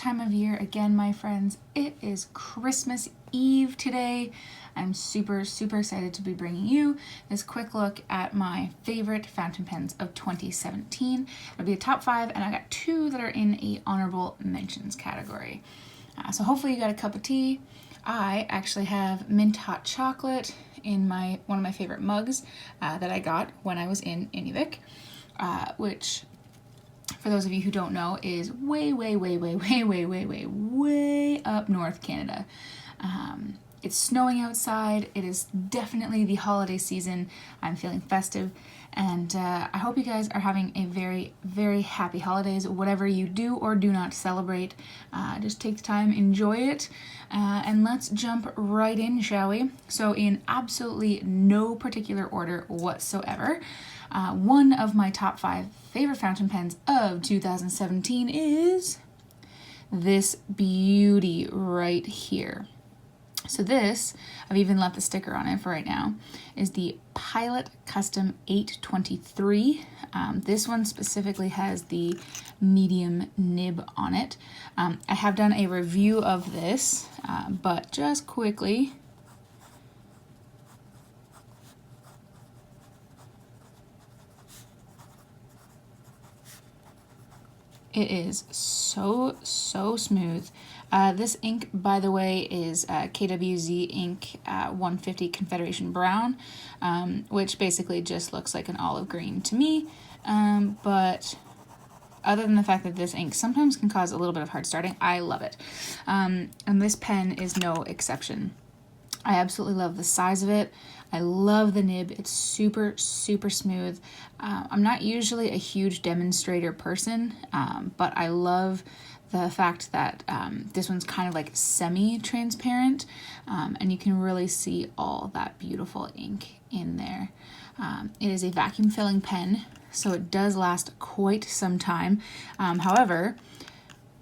time of year again, my friends. It is Christmas Eve today. I'm super excited to be bringing you this quick look at my favorite fountain pens of 2017. It'll be a top 5, and I got 2 that are in a honorable mentions category. So hopefully you got a cup of tea. I actually have mint hot chocolate in one of my favorite mugs that I got when I was in Inuvik, which, for those of you who don't know, is way up north Canada. It's snowing outside. It is definitely the holiday season. I'm feeling festive, and I hope you guys are having a very happy holidays. Whatever you do or do not celebrate, just take the time, enjoy it, and let's jump right in, shall we? So in absolutely no particular order whatsoever, one of my top 5 favorite fountain pens of 2017 is this beauty right here. So this, I've even left the sticker on it for right now, is the Pilot Custom 823. This one specifically has the medium nib on it. I have done a review of this, but just quickly, it is so smooth. This ink, by the way, is KWZ ink 150 Confederation Brown, which basically just looks like an olive green to me. But other than the fact that this ink sometimes can cause a little bit of hard starting, I love it. And this pen is no exception. I absolutely love the size of it. I love the nib. It's super smooth. I'm not usually a huge demonstrator person, but I love the fact that this one's kind of like semi-transparent, and you can really see all that beautiful ink in there. It is a vacuum filling pen, so it does last quite some time. However,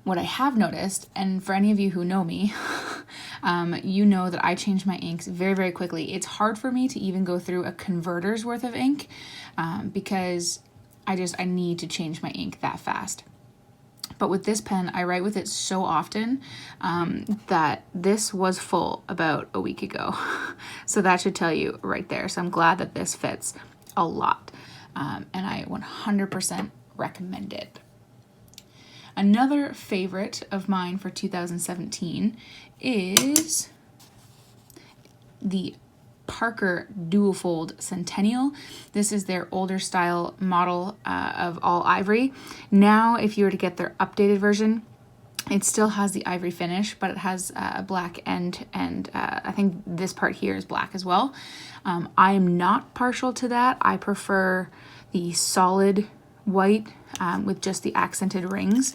what I have noticed, and for any of you who know me, you know that I change my inks very quickly. It's hard for me to even go through a converter's worth of ink because I need to change my ink that fast. But with this pen, I write with it so often that this was full about a week ago. So that should tell you right there. So I'm glad that this fits a lot. And I 100% recommend it. Another favorite of mine for 2017 is the Parker Dual Fold Centennial. This is their older style model of all ivory. Now, if you were to get their updated version, it still has the ivory finish, but it has a black end, and I think this part here is black as well. I am not partial to that. I prefer the solid white with just the accented rings.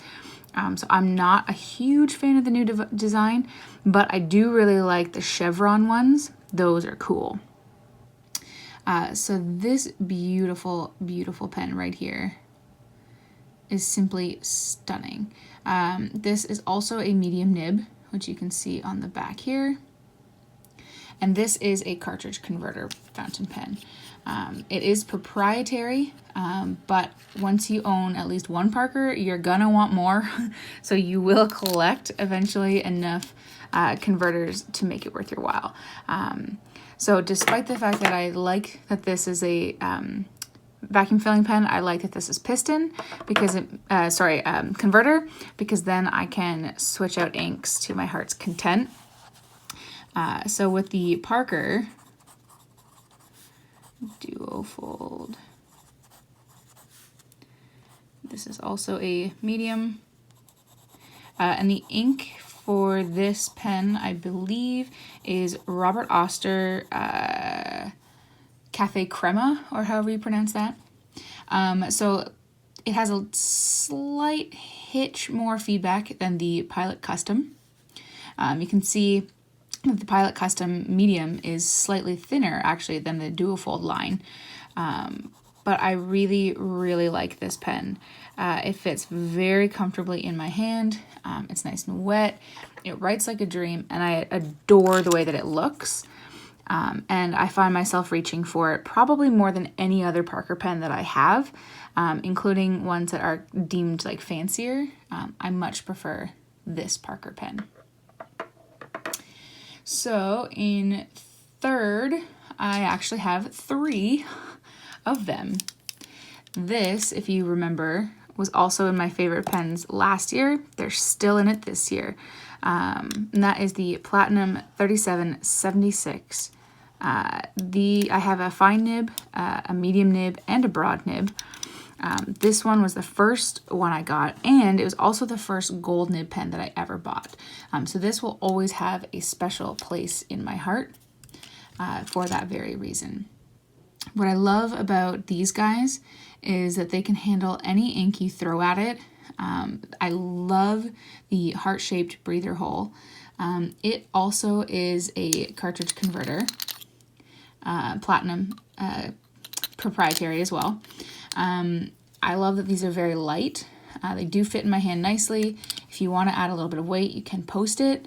So I'm not a huge fan of the new design, but I do really like the chevron ones. Those are cool. So this beautiful pen right here is simply stunning. This is also a medium nib, which you can see on the back here. And this is a cartridge converter fountain pen. It is proprietary, but once you own at least one Parker, you're gonna want more. So you will collect eventually enough converters to make it worth your while. So despite the fact that I like that this is a vacuum filling pen, I like that this is piston because converter, because then I can switch out inks to my heart's content. So with the Parker Duo Fold, this is also a medium, and the ink for this pen, I believe, is Robert Oster Cafe Crema, or however you pronounce that. So it has a slight hitch more feedback than the Pilot Custom. You can see that the Pilot Custom medium is slightly thinner actually than the Dual Fold line. But I really like this pen. It fits very comfortably in my hand. It's nice and wet. It writes like a dream, and I adore the way that it looks. And I find myself reaching for it probably more than any other Parker pen that I have, including ones that are deemed like fancier. I much prefer this Parker pen. So in third, I actually have 3 of them. This, if you remember, was also in my favorite pens last year. They're still in it this year. And that is the Platinum 3776. I have a fine nib, a medium nib, and a broad nib. This one was the first one I got, and it was also the first gold nib pen that I ever bought. So this will always have a special place in my heart for that very reason. What I love about these guys is that they can handle any ink you throw at it. I love the heart-shaped breather hole. It also is a cartridge converter, platinum proprietary as well. I love that these are very light. They do fit in my hand nicely. If you want to add a little bit of weight, you can post it.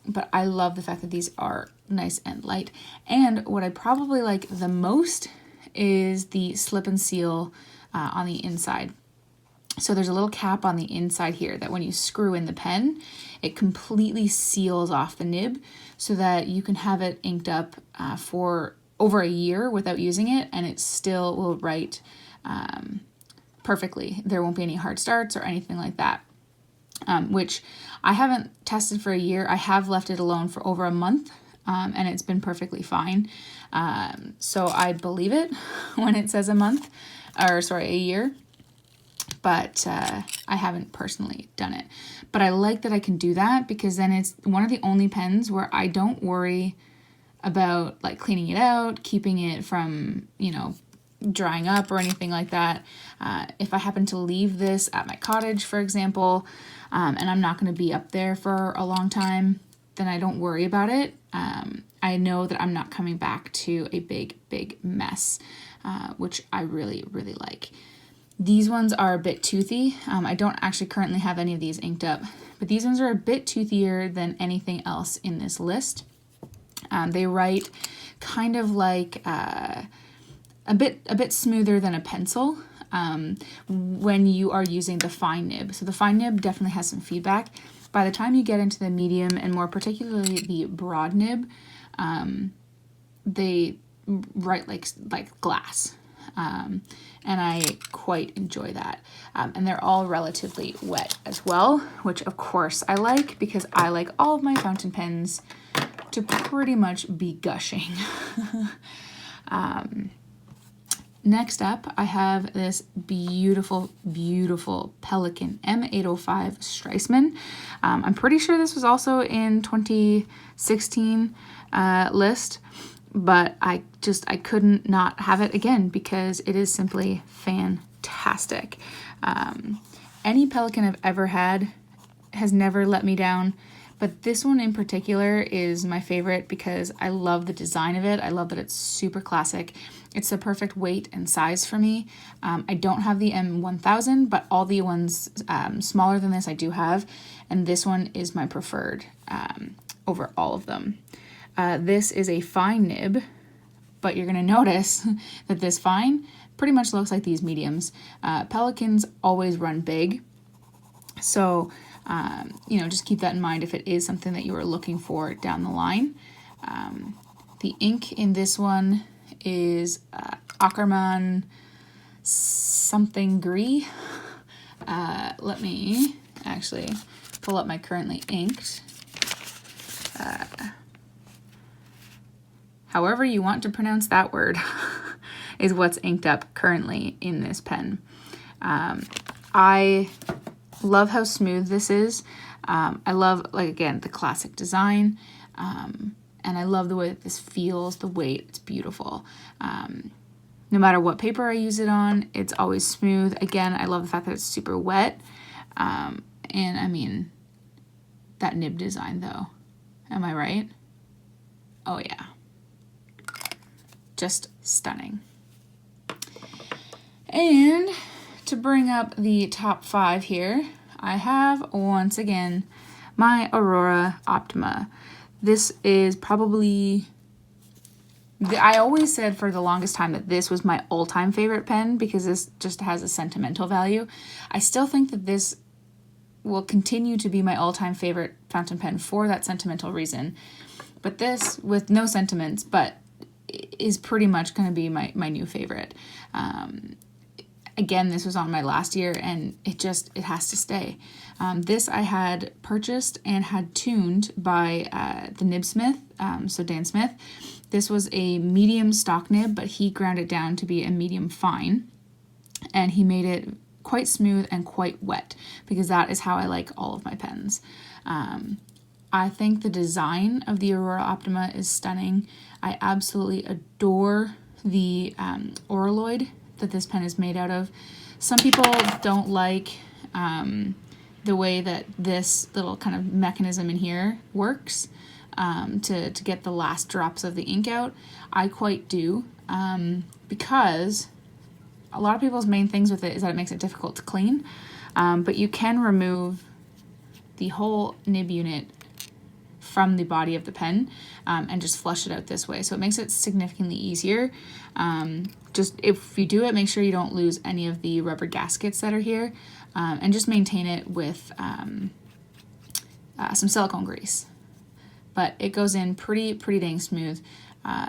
But I love the fact that these are nice and light. And what I probably like the most is the slip and seal on the inside. So there's a little cap on the inside here that when you screw in the pen, it completely seals off the nib so that you can have it inked up for over a year without using it, and it still will write perfectly. There won't be any hard starts or anything like that, which I haven't tested for a year. I have left it alone for over a month, and it's been perfectly fine. So I believe it when it says a year, but I haven't personally done it. But I like that I can do that because then it's one of the only pens where I don't worry about like cleaning it out, keeping it from, drying up or anything like that. If I happen to leave this at my cottage, for example, and I'm not going to be up there for a long time, then I don't worry about it. I know that I'm not coming back to a big mess, which I really, really like. These ones are a bit toothy. I don't actually currently have any of these inked up, but these ones are a bit toothier than anything else in this list. They write kind of like a bit smoother than a pencil when you are using the fine nib. So the fine nib definitely has some feedback. By the time you get into the medium and more particularly the broad nib, they write like glass. And I quite enjoy that. And they're all relatively wet as well, which of course I like because I like all of my fountain pens to pretty much be gushing. Next up, I have this beautiful, beautiful Pelican M805 Streisman. I'm pretty sure this was also in 2016 list, but I couldn't not have it again because it is simply fantastic. Any Pelican I've ever had has never let me down, but this one in particular is my favorite because I love the design of it. I love that it's super classic. It's the perfect weight and size for me. I don't have the M1000, but all the ones smaller than this I do have, and this one is my preferred over all of them. This is a fine nib, but you're going to notice that this fine pretty much looks like these mediums. Pelicans always run big, so just keep that in mind if it is something that you are looking for down the line. The ink in this one is Ackerman something gris. Let me actually pull up my currently inked. However you want to pronounce that word is what's inked up currently in this pen. I love how smooth this is. I love, again, the classic design. And I love the way that this feels, the weight, it's beautiful. No matter what paper I use it on, it's always smooth. Again, I love the fact that it's super wet. And I mean, that nib design though, am I right? Oh yeah. Just stunning. And to bring up the top 5 here, I have, once again, my Aurora Optima. This is probably, I always said for the longest time that this was my all-time favorite pen because this just has a sentimental value. I still think that this will continue to be my all-time favorite fountain pen for that sentimental reason. But this, with no sentiments, but is pretty much going to be my new favorite. Again, this was on my last year, and it has to stay. This I had purchased and had tuned by the nibsmith, so Dan Smith. This was a medium stock nib, but he ground it down to be a medium fine, and he made it quite smooth and quite wet, because that is how I like all of my pens. I think the design of the Aurora Optima is stunning. I absolutely adore the oroloid that this pen is made out of. Some people don't like the way that this little kind of mechanism in here works to get the last drops of the ink out. I quite do, because a lot of people's main things with it is that it makes it difficult to clean, but you can remove the whole nib unit from the body of the pen and just flush it out this way. So it makes it significantly easier. Just if you do it, make sure you don't lose any of the rubber gaskets that are here, and just maintain it with some silicone grease. But it goes in pretty dang smooth.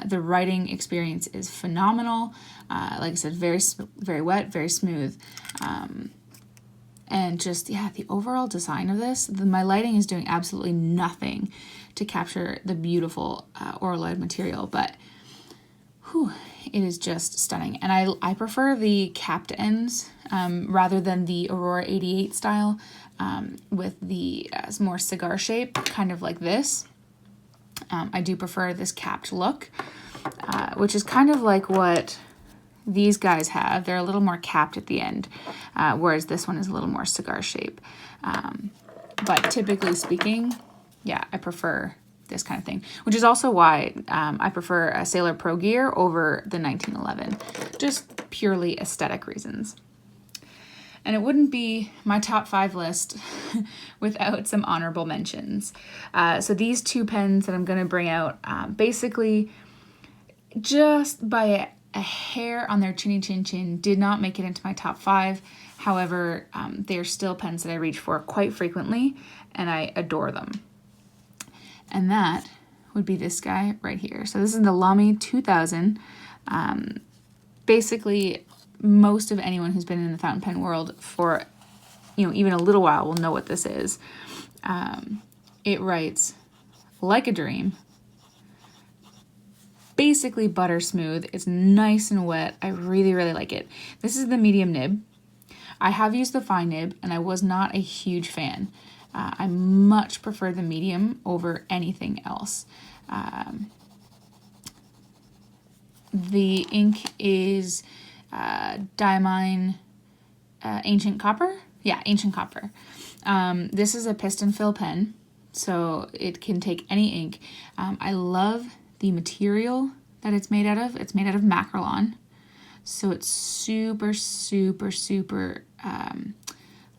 The writing experience is phenomenal. Like I said, very wet, very smooth. And just, yeah, the overall design of this, my lighting is doing absolutely nothing to capture the beautiful oroloid material, but whew, it is just stunning. And I prefer the capped ends rather than the Aurora 88 style with the more cigar shape, kind of like this. I do prefer this capped look, which is kind of like what these guys have. They're a little more capped at the end, whereas this one is a little more cigar shape. But typically speaking, yeah, I prefer this kind of thing, which is also why I prefer a Sailor Pro Gear over the 1911, just purely aesthetic reasons. And it wouldn't be my top 5 list without some honorable mentions. So these two pens that I'm going to bring out, basically just by a hair on their chinny chin chin, did not make it into my top 5. However, they're still pens that I reach for quite frequently, and I adore them. And that would be this guy right here. So this is the Lamia 2000. Basically, most of anyone who's been in the fountain pen world for, even a little while will know what this is. It writes like a dream. Basically butter smooth. It's nice and wet. I really like it. This is the medium nib. I have used the fine nib, and I was not a huge fan. I much prefer the medium over anything else. The ink is diamine ancient copper. Yeah, ancient copper. This is a piston fill pen, so it can take any ink. I love the material that it's made out of. It's made out of Macrolon, so it's super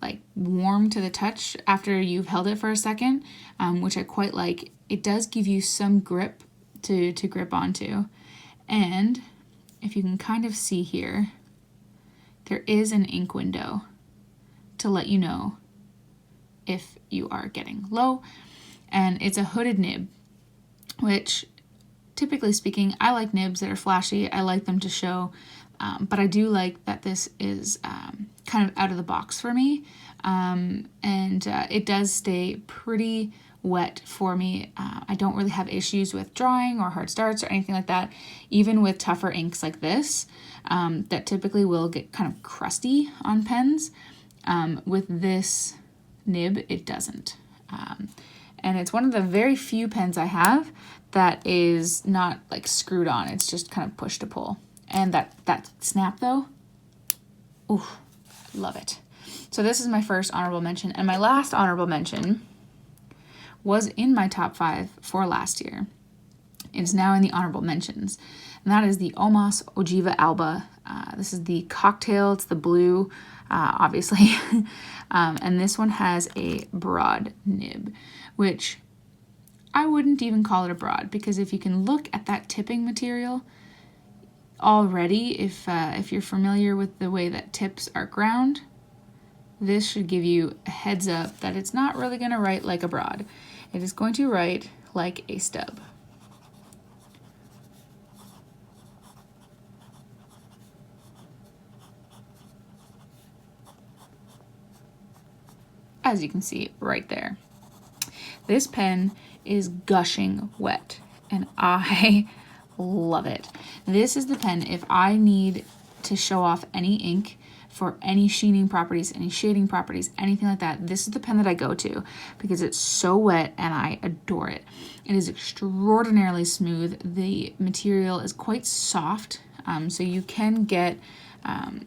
like warm to the touch after you've held it for a second, which I quite like. It does give you some grip to grip onto, and if you can kind of see here, there is an ink window to let you know if you are getting low, and it's a hooded nib, which typically speaking, I like nibs that are flashy. I like them to show, but I do like that this is kind of out of the box for me, and it does stay pretty wet for me. I don't really have issues with drying or hard starts or anything like that, even with tougher inks like this that typically will get kind of crusty on pens. With this nib, it doesn't. And it's one of the very few pens I have that is not like screwed on. It's just kind of push to pull. And that snap though, ooh, love it. So this is my first honorable mention. And my last honorable mention was in my top 5 for last year. It's now in the honorable mentions. And that is the Jeeva Alba. This is the cocktail. It's the blue, obviously. And this one has a broad nib, which I wouldn't even call it a broad, because if you can look at that tipping material already, if you're familiar with the way that tips are ground, this should give you a heads up that it's not really going to write like a broad. It is going to write like a stub. As you can see right there. This pen is gushing wet, and I love it. This is the pen, if I need to show off any ink for any sheening properties, any shading properties, anything like that, this is the pen that I go to because it's so wet and I adore it. It is extraordinarily smooth. The material is quite soft, so you can get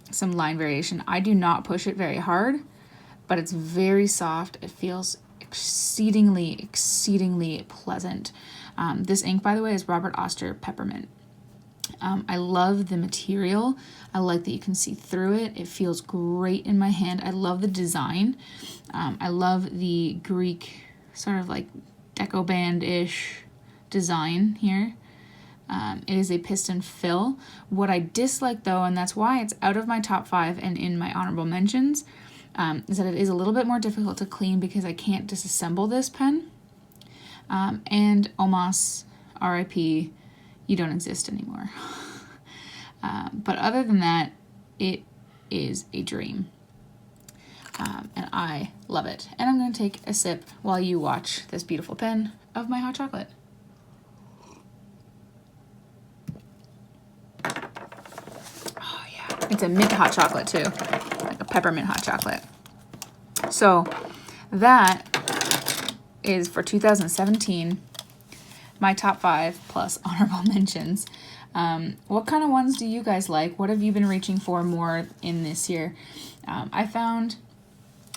some line variation. I do not push it very hard, but it's very soft. It feels exceedingly pleasant. This ink, by the way, is Robert Oster Peppermint. I love the material. I like that you can see through it. It feels great in my hand. I love the design. I love the Greek sort of like deco band-ish design here. It is a piston fill. What I dislike though, and that's why it's out of my top 5 and in my honorable mentions, is that it is a little bit more difficult to clean because I can't disassemble this pen. And Ooma's, RIP, you don't exist anymore. But other than that, it is a dream. And I love it. And I'm going to take a sip while you watch this beautiful pen of my hot chocolate. Oh yeah, it's a mint hot chocolate too, like a peppermint hot chocolate. So that is for 2017, my top 5 plus honorable mentions. What kind of ones do you guys like? What have you been reaching for more in this year? I found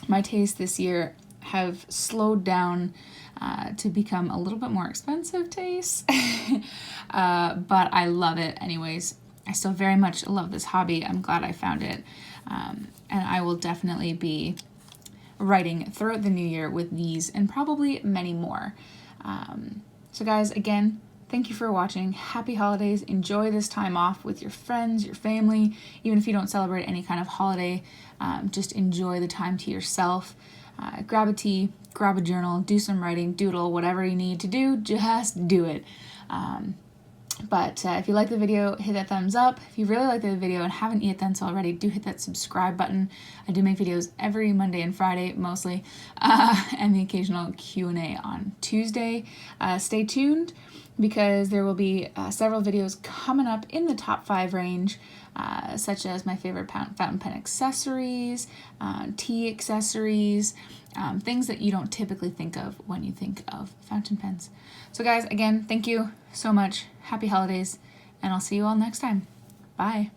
my tastes this year have slowed down to become a little bit more expensive tastes, but I love it anyways. I still very much love this hobby. I'm glad I found it, and I will definitely be writing throughout the new year with these and probably many more. So guys, again, thank you for watching. Happy holidays. Enjoy this time off with your friends, your family. Even if you don't celebrate any kind of holiday, just enjoy the time to yourself. Grab a tea, grab a journal, do some writing, doodle, whatever you need to do, just do it. But if you like the video, hit that thumbs up. If you really like the video and haven't yet done so already, do hit that subscribe button. I do make videos every Monday and Friday, mostly, and the occasional Q&A on Tuesday. Stay tuned because there will be several videos coming up in the top 5 range, such as my favorite fountain pen accessories, tea accessories, things that you don't typically think of when you think of fountain pens. So guys, again, thank you so much. Happy holidays, and I'll see you all next time. Bye.